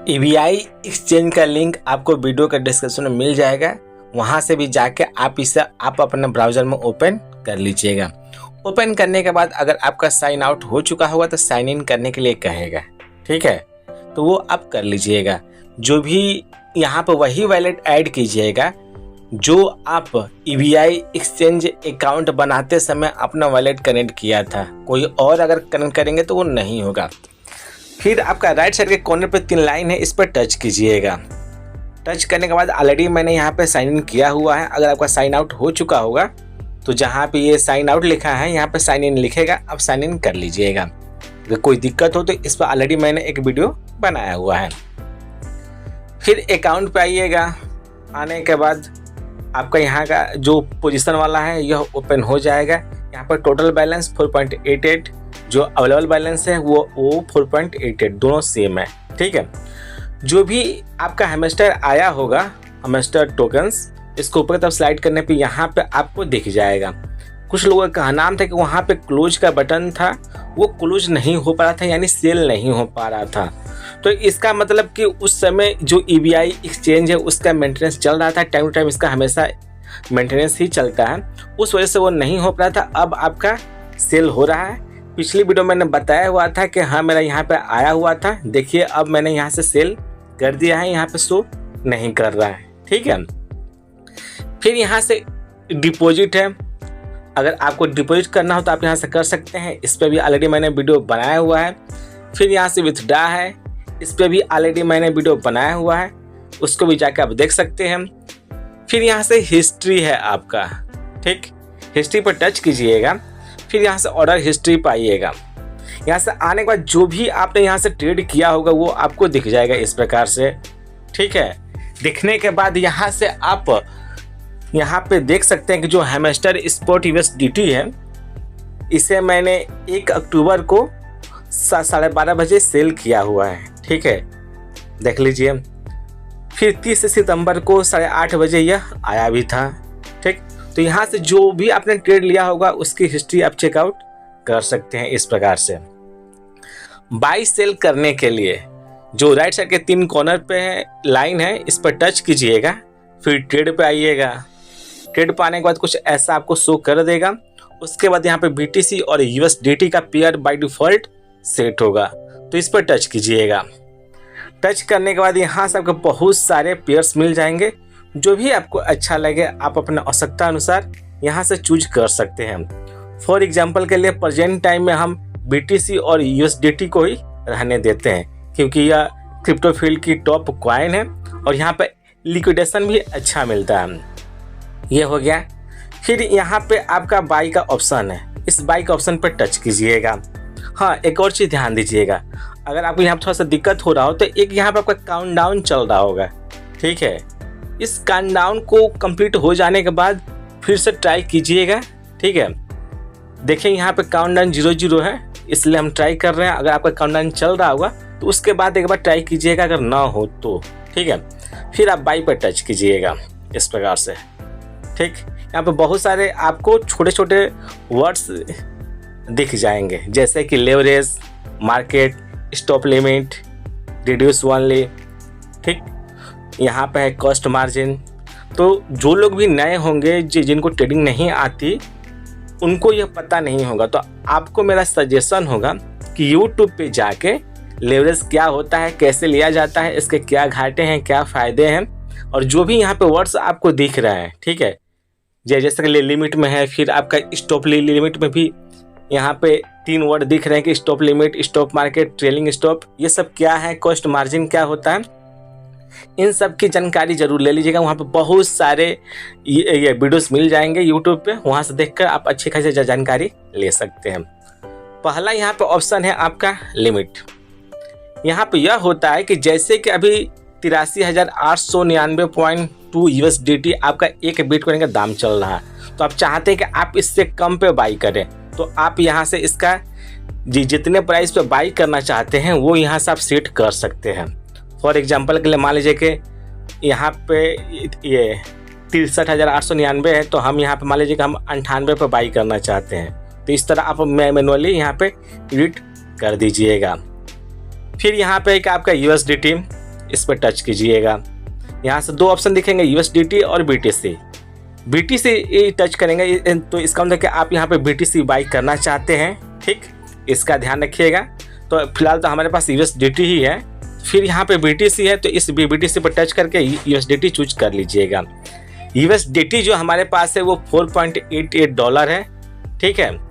EVI exchange का link आपको video के डिस्क्रिप्शन में मिल जाएगा। वहाँ से भी जाके आप इसे अपने ब्राउज़र में ओपन कर लीजिएगा। ओपन करने के बाद अगर आपका साइन आउट हो चुका होगा तो साइन इन करने के लिए कहेगा, ठीक है, तो वो आप कर लीजिएगा। जो भी यहाँ पर वही वॉलेट ऐड कीजिएगा जो आप EVI एक्सचेंज अकाउंट बनाते समय अपना वॉलेट कनेक्ट किया था। कोई और अगर कनेक्ट करेंगे तो वो नहीं होगा। फिर आपका राइट साइड के कॉर्नर पे 3 लाइन है, इस पर टच कीजिएगा। टच करने के बाद ऑलरेडी मैंने यहाँ पे साइन इन किया हुआ है। अगर आपका साइन आउट हो चुका होगा तो जहाँ पे ये साइन आउट लिखा है यहाँ पे साइन इन लिखेगा, आप साइन इन कर लीजिएगा। अगर कोई दिक्कत हो तो इस पर ऑलरेडी मैंने एक वीडियो बनाया हुआ है। फिर अकाउंट पे आइएगा। आने के बाद आपका यहाँ का जो पोजीशन वाला है यह ओपन हो जाएगा। यहाँ पर टोटल बैलेंस 4.88, जो अवेलेबल बैलेंस है वो 4.88, दोनों सेम है, ठीक है। जो भी आपका हैमस्टर आया होगा, हैमस्टर टोकन्स, इसको ऊपर तरफ स्लाइड करने पे यहाँ पे आपको दिख जाएगा। कुछ लोगों का नाम था कि वहाँ पे क्लोज का बटन था, वो क्लोज नहीं हो पा रहा था, यानी सेल नहीं हो पा रहा था। तो इसका मतलब कि उस समय जो EVI एक्सचेंज है उसका मेंटेनेंस चल रहा था। टाइम टू टाइम इसका हमेशा मेंटेनेंस ही चलता है, उस वजह से वो नहीं हो पा रहा था। अब आपका सेल हो रहा है। पिछली वीडियो मैंने बताया हुआ था कि हाँ मेरा यहाँ पे आया हुआ था। देखिए अब मैंने यहाँ से सेल कर दिया है, यहाँ पे शो नहीं कर रहा है, ठीक है। फिर यहाँ से डिपॉजिट है। अगर आपको डिपॉजिट करना हो तो आप यहाँ से कर सकते हैं, इस पर भी ऑलरेडी मैंने वीडियो बनाया हुआ है। फिर यहाँ से विथड्रॉ है, इस पर भी ऑलरेडी मैंने वीडियो बनाया हुआ है, उसको भी जाके आप देख सकते हैं। फिर यहाँ से हिस्ट्री है आपका, ठीक, हिस्ट्री पर टच कीजिएगा। फिर यहाँ से ऑर्डर हिस्ट्री पर आइएगा। यहाँ से आने के बाद जो भी आपने यहाँ से ट्रेड किया होगा वो आपको दिख जाएगा इस प्रकार से, ठीक है। दिखने के बाद यहाँ से आप यहाँ पे देख सकते हैं कि जो हैमस्टर स्पॉट USDT है, इसे मैंने 1 अक्टूबर को 12:30 बजे सेल किया हुआ है, ठीक है, देख लीजिए। फिर 30 सितंबर को 8:30 बजे यह आया भी था, ठीक। तो यहाँ से जो भी आपने ट्रेड लिया होगा उसकी हिस्ट्री आप चेकआउट कर सकते हैं इस प्रकार से। बाई सेल करने के लिए जो राइट साइड के 3 कॉर्नर पे है लाइन है, इस पर टच कीजिएगा। फिर ट्रेड पे आइएगा। ट्रेड पे आने के बाद कुछ ऐसा आपको शो कर देगा। उसके बाद यहाँ पे BTC और USDT का पेयर बाय डिफॉल्ट सेट होगा, तो इस पर टच कीजिएगा। टच करने के बाद यहाँ से आपको बहुत सारे पेयर्स मिल जाएंगे। जो भी आपको अच्छा लगे आप अपने आवश्यकता अनुसार यहाँ से चूज कर सकते हैं। फॉर एग्जांपल के लिए प्रेजेंट टाइम में हम BTC और USDT को ही रहने देते हैं, क्योंकि यह क्रिप्टो फील्ड की टॉप कॉइन है और यहाँ पे लिक्विडेशन भी अच्छा मिलता है। ये हो गया। फिर यहाँ पे आपका बाई का ऑप्शन है, इस बाई का ऑप्शन पर टच कीजिएगा। हाँ, एक और चीज़ ध्यान दीजिएगा, अगर आपको यहाँ पर थोड़ा सा दिक्कत हो रहा हो तो एक यहाँ पे आपका काउंटडाउन चल रहा होगा, ठीक है। इस काउंटडाउन को कंप्लीट हो जाने के बाद फिर से ट्राई कीजिएगा, ठीक है। देखिए यहाँ पे काउंटडाउन 00 है, इसलिए हम ट्राई कर रहे हैं। अगर आपका काउंटडाउन चल रहा होगा तो उसके बाद एक बार ट्राई कीजिएगा, अगर ना हो तो, ठीक है। फिर आप बाई पर टच कीजिएगा इस प्रकार से, ठीक। यहाँ पे बहुत सारे आपको छोटे छोटे वर्ड्स दिख जाएंगे, जैसे कि leverage, market, stop limit, reduce only, ठीक। यहाँ पे है कॉस्ट मार्जिन। तो जो लोग भी नए होंगे, जिनको ट्रेडिंग नहीं आती, उनको यह पता नहीं होगा, तो आपको मेरा सजेशन होगा कि यूट्यूब पे जाके लेवरेज क्या होता है, कैसे लिया जाता है, इसके क्या घाटे हैं, क्या फ़ायदे हैं, और जो भी यहाँ पे वर्ड्स आपको दिख रहे हैं, ठीक है, जैसे कि लिमिट में है, फिर आपका स्टॉप लिमिट में भी यहाँ पे 3 वर्ड दिख रहे हैं कि stop limit, stop market, trailing stop, ये सब क्या है, कॉस्ट मार्जिन क्या होता है, इन सब की जानकारी जरूर ले लीजिएगा। वहाँ पे बहुत सारे ये वीडियोस मिल जाएंगे यूट्यूब पे, वहाँ से देखकर आप अच्छी खासी जानकारी ले सकते हैं। पहला यहाँ पे ऑप्शन है आपका लिमिट। यहाँ पे यह होता है कि जैसे कि अभी 83,899.2 USDT आपका एक बिटकॉइन का दाम चल रहा है, तो आप चाहते हैं कि आप इससे कम पे बाई करें, तो आप यहाँ से इसका जितने प्राइस पे बाई करना चाहते हैं वो यहाँ से आप सेट कर सकते हैं। फॉर एग्जांपल के लिए मान लीजिए कि यहाँ पे ये 63,899 है, तो हम यहाँ पे मान लीजिए कि हम 98 पे बाई करना चाहते हैं, तो इस तरह आप मैनुअली यहाँ पे एडिट कर दीजिएगा। फिर यहाँ पे एक आपका USDT, इस पर टच कीजिएगा। यहाँ से 2 ऑप्शन दिखेंगे, USDT और BTC। BTC टच करेंगे तो इसका मतलब कि आप यहाँ पे BTC बाई करना चाहते हैं, ठीक, इसका ध्यान रखिएगा। तो फिलहाल तो हमारे पास USDT ही है, फिर यहाँ पे BTC है तो इस BTC पर टच करके USDT चूज कर लीजिएगा। USDT जो हमारे पास है वो $4.88 है, ठीक है।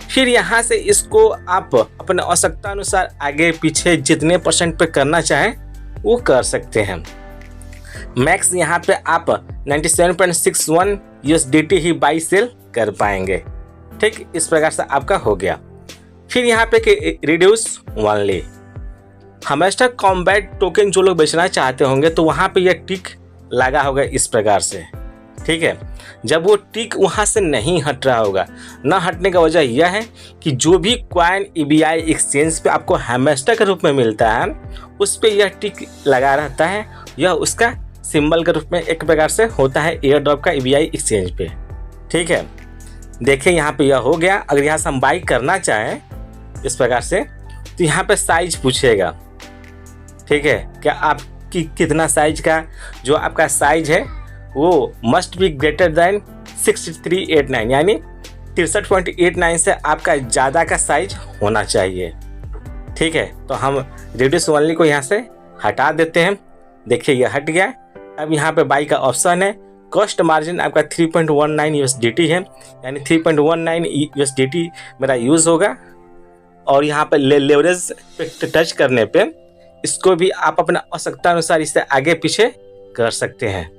फिर यहाँ से इसको आप अपने आवश्यकता अनुसार आगे पीछे जितने % पे करना चाहें वो कर सकते हैं। मैक्स यहाँ पे आप 97.61 USDT ही बाई सेल कर पाएंगे, ठीक, इस प्रकार से आपका हो गया। फिर यहाँ पे कि रिड्यूस ओनली, हमेशा कॉम्बैट टोकन जो लोग बेचना चाहते होंगे तो वहाँ पे यह टिक लगा होगा इस प्रकार से, ठीक है। जब वो टिक वहाँ से नहीं हट रहा होगा, ना हटने का वजह यह है कि जो भी कॉइन EBI एक्सचेंज पे आपको हैमस्टर के रूप में मिलता है उस पे यह टिक लगा रहता है, यह उसका सिंबल के रूप में एक प्रकार से होता है एयर ड्रॉप का EBI एक्सचेंज पे, ठीक है। देखिए यहाँ पे यह हो गया। अगर यहाँ से हम बाई करना चाहें इस प्रकार से तो यहाँ पे साइज पूछेगा, ठीक है, क्या आपकी कितना साइज का, जो आपका साइज है वो मस्ट बी ग्रेटर देन 6389, यानी 63.89 से आपका ज़्यादा का साइज होना चाहिए, ठीक है। तो हम रिड्यूस ओनली को यहाँ से हटा देते हैं। देखिए यह हट गया। अब यहाँ पे बाई का ऑप्शन है। कॉस्ट मार्जिन आपका 3.19 USDT है, यानी 3.19 USDT मेरा यूज़ होगा। और यहाँ पे लेवरेज पे टच करने पे इसको भी आप अपना आवश्यकता अनुसार इससे आगे पीछे कर सकते हैं।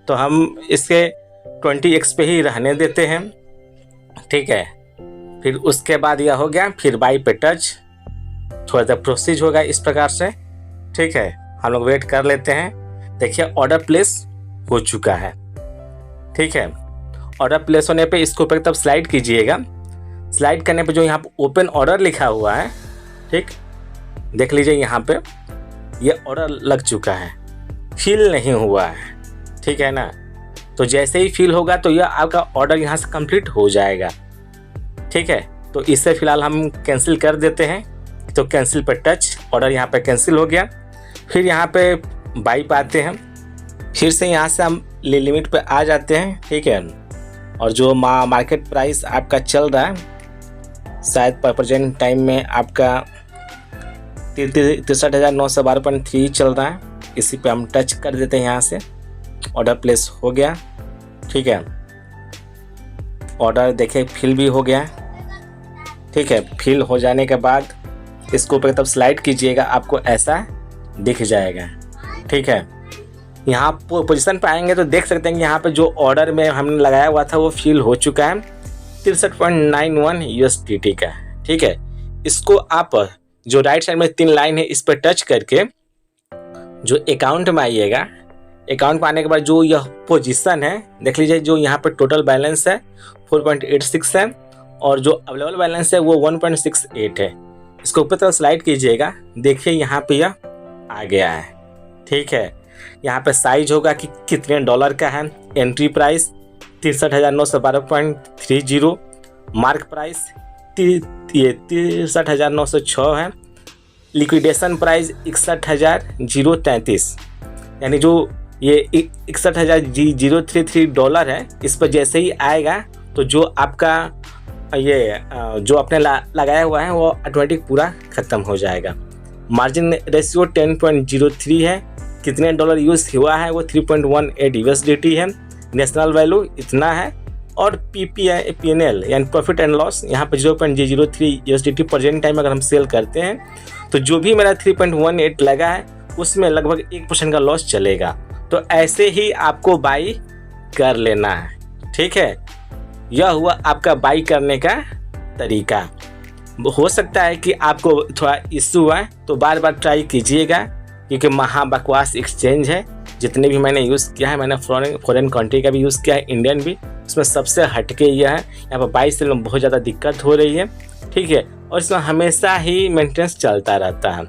तो हम इसके 20x पे ही रहने देते हैं, ठीक है। फिर उसके बाद यह हो गया। फिर बाई पे टच, थोड़ा सा प्रोसीज होगा इस प्रकार से, ठीक है। हम लोग वेट कर लेते हैं। देखिए ऑर्डर प्लेस हो चुका है, ठीक है। ऑर्डर प्लेस होने पे इसको ऊपर तब स्लाइड कीजिएगा। स्लाइड करने पे जो यहाँ पे ओपन ऑर्डर लिखा हुआ है, ठीक, देख लीजिए यहाँ पे ये ऑर्डर लग चुका है, फिल नहीं हुआ है, ठीक है ना। तो जैसे ही फिल होगा तो यह आपका ऑर्डर यहाँ से कंप्लीट हो जाएगा, ठीक है। तो इससे फिलहाल हम कैंसिल कर देते हैं। तो कैंसिल पर टच, ऑर्डर यहाँ पे कैंसिल हो गया। फिर यहाँ पे बाई पे आते हैं। फिर से यहाँ से हम लिमिट पे आ जाते हैं, ठीक है। और जो मार्केट प्राइस आपका चल रहा है शायद प्रेजेंट टाइम में आपका 63,912.3 चल रहा है, इसी पे हम टच कर देते हैं। यहाँ से ऑर्डर प्लेस हो गया, ठीक है। ऑर्डर देखिए फिल भी हो गया, ठीक है। फिल हो जाने के बाद इसको ऊपर तब स्लाइड कीजिएगा, आपको ऐसा दिख जाएगा, ठीक है। यहाँ पोजीशन पे आएंगे तो देख सकते हैं कि यहाँ पे जो ऑर्डर में हमने लगाया हुआ था वो फिल हो चुका है 63.91 USDT का, ठीक है। इसको आप जो राइट साइड में 3 लाइन है इस पर टच करके जो अकाउंट में आइएगा। अकाउंट में आने के बाद जो यह पोजीशन है देख लीजिए, जो यहाँ पे टोटल बैलेंस है 4.86 है और जो अवेलेबल बैलेंस है वो 1.68 है। इसको ऊपर तरफ स्लाइड कीजिएगा, देखिए यहाँ पे यह आ गया है, ठीक है। यहाँ पे साइज होगा कि कितने डॉलर का है। एंट्री प्राइस 63,912.30, मार्क प्राइस 63,906 है। लिक्विडेशन प्राइस 61,033, यानी जो ये 61,033 डॉलर है, इस पर जैसे ही आएगा तो जो आपका ये जो आपने लगाया हुआ है वो ऑटोमेटिक पूरा ख़त्म हो जाएगा। मार्जिन रेशियो 10.03 है। कितने डॉलर यूज़ हुआ है वो 3.18 USDT है। नेशनल वैल्यू इतना है। और PNL यानी प्रॉफिट एंड लॉस यहाँ पे 0.003 USDT प्रेजेंट टाइम अगर हम सेल करते हैं तो जो भी मेरा 3.18 लगा है उसमें लगभग 1% का लॉस चलेगा। तो ऐसे ही आपको बाई कर लेना है, ठीक है। यह हुआ आपका बाई करने का तरीका। हो सकता है कि आपको थोड़ा इशू है तो बार बार ट्राई कीजिएगा, क्योंकि महा बकवास एक्सचेंज है। जितने भी मैंने यूज़ किया है, मैंने फॉरेन कंट्री का भी यूज़ किया है, इंडियन भी, उसमें सबसे हटके यह है। यहाँ पर बाई सेल में बहुत ज़्यादा दिक्कत हो रही है, ठीक है। और इसमें हमेशा ही मेंटेनेंस चलता रहता है,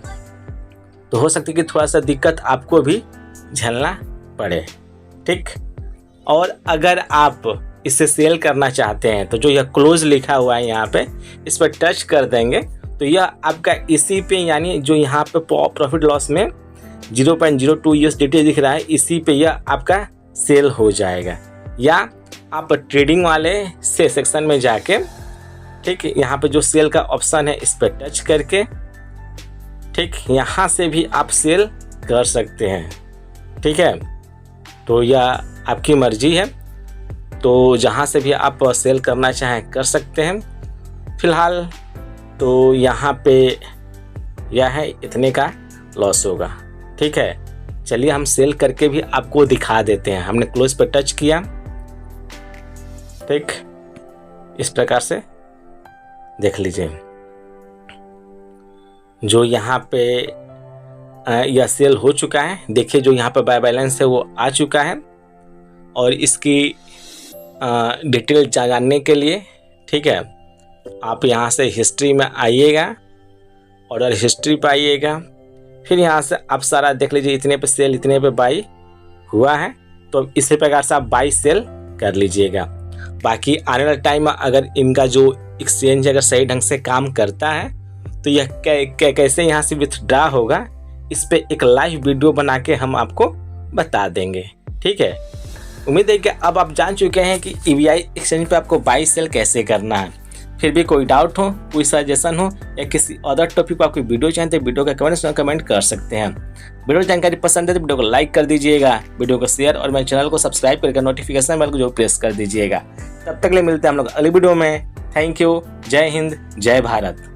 तो हो सकता है कि थोड़ा सा दिक्कत आपको भी झेलना पड़े, ठीक। और अगर आप इसे सेल करना चाहते हैं तो जो यह क्लोज लिखा हुआ है यहाँ पे, इस पर टच कर देंगे तो यह आपका इसी पे, यानी जो यहाँ पे प्रॉफिट लॉस में 0.02 USDT दिख रहा है, इसी पे यह आपका सेल हो जाएगा। या आप ट्रेडिंग वाले से सेक्शन में जाके, ठीक, यहाँ पे जो सेल का ऑप्शन है इस पर टच करके, ठीक, यहाँ से भी आप सेल कर सकते हैं। ठीक है, तो यह आपकी मर्जी है, तो जहाँ से भी आप सेल करना चाहें कर सकते हैं। फिलहाल तो यहाँ पे यह है इतने का लॉस होगा। ठीक है, चलिए हम सेल करके भी आपको दिखा देते हैं। हमने क्लोज पर टच किया, ठीक, इस प्रकार से देख लीजिए जो यहाँ पे यह सेल हो चुका है। देखिए जो यहाँ पे बाय बैलेंस है वो आ चुका है। और इसकी डिटेल जानने के लिए, ठीक है, आप यहाँ से हिस्ट्री में आइएगा, ऑर्डर हिस्ट्री पे आइएगा, फिर यहाँ से आप सारा देख लीजिए इतने पे सेल, इतने पे बाई हुआ है। तो इसी प्रकार से आप बाई सेल कर लीजिएगा। बाकी आने वाला टाइम अगर इनका जो एक्सचेंज अगर सही ढंग से काम करता है तो यह कैसे यहाँ से विथड्रा होगा, इस पे एक लाइव वीडियो बना के हम आपको बता देंगे। ठीक है, उम्मीद है कि अब आप जान चुके हैं कि EVI एक्सचेंज पे आपको बाई सेल कैसे करना है। फिर भी कोई डाउट हो, कोई सजेशन हो या किसी अदर टॉपिक पर आपको वीडियो चाहिए तो वीडियो का कमेंट्स में कमेंट कर सकते हैं। वीडियो जानकारी पसंद है तो वीडियो को लाइक कर दीजिएगा, वीडियो को शेयर और मेरे चैनल को सब्सक्राइब करके नोटिफिकेशन बेल को जो प्रेस कर दीजिएगा। तब तक के लिए मिलते हैं हम लोग अगली वीडियो में। Thank you. जय हिंद, जय भारत।